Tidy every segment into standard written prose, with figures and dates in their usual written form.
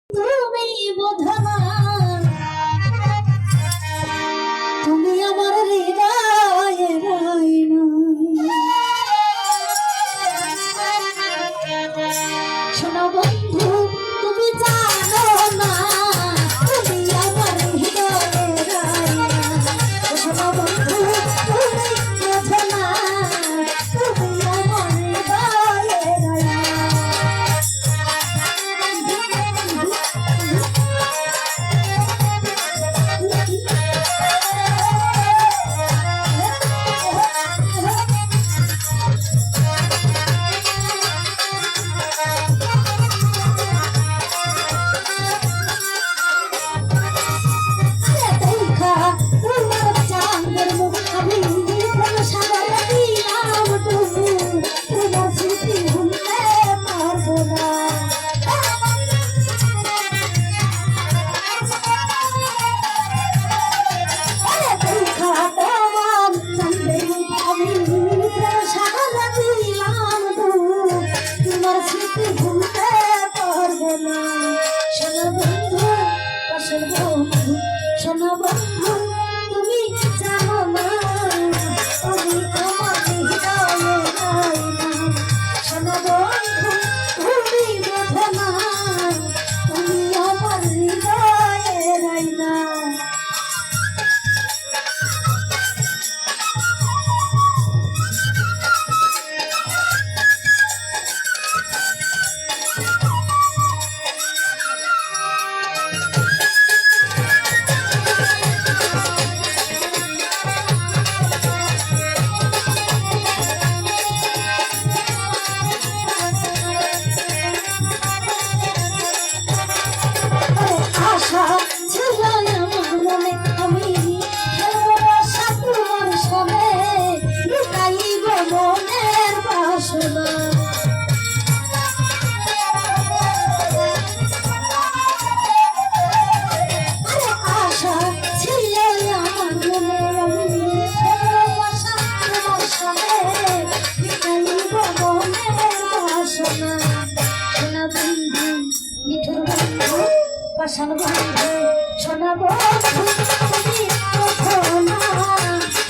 তুমি বোধনা তুমি আমার হৃদয়ে রইনা শোনো বন্ধু তুমি জানো না তুমি আমার হৃদয়ে রইনা শোনো বন্ধু তুমি বোধনা তুমি আমার হৃদয়ে রইনা শোনো বন্ধু তুমি জানো না তুমি আমার হৃদয়ে রইনা শোনো বন্ধু তুমি বোঝো না তুমি আমার হৃদয়ে রইনা পাশান বন্ধু শোনা বন্ধু তুমি বোঝো না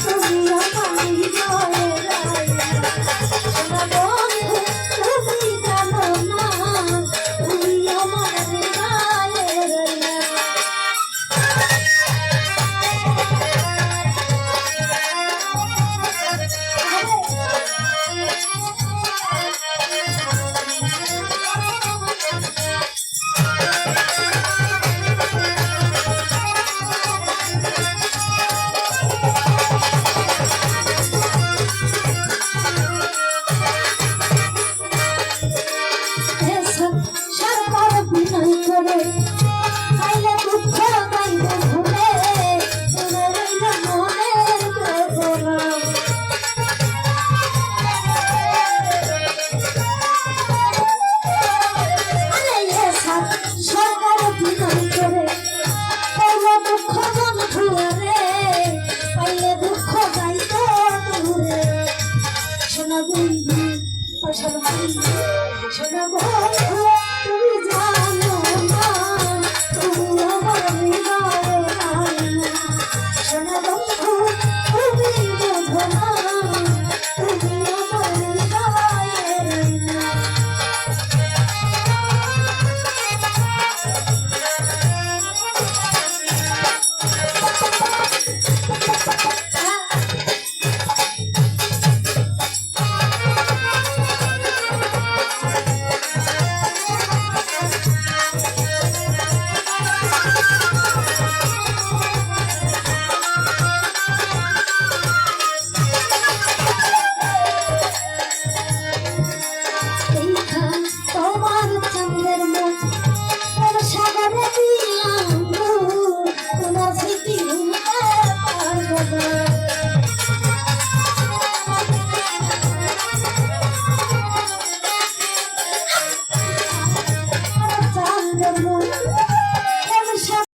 তুমি আমার হৃদয়ে রইনা শোনা বন্ধু তুমি জানো না তুমি আমার হৃদয়ে রইনা শোনো বন্ধু তুমি জানো না তুমি আমার হৃদয়ে রইনা শোনো বন্ধু তুমি বোঝো না তুমি আমার হৃদয়ে রইনা সাগরে দিলাম তোমার স্মৃতি ভুলতে পারবো না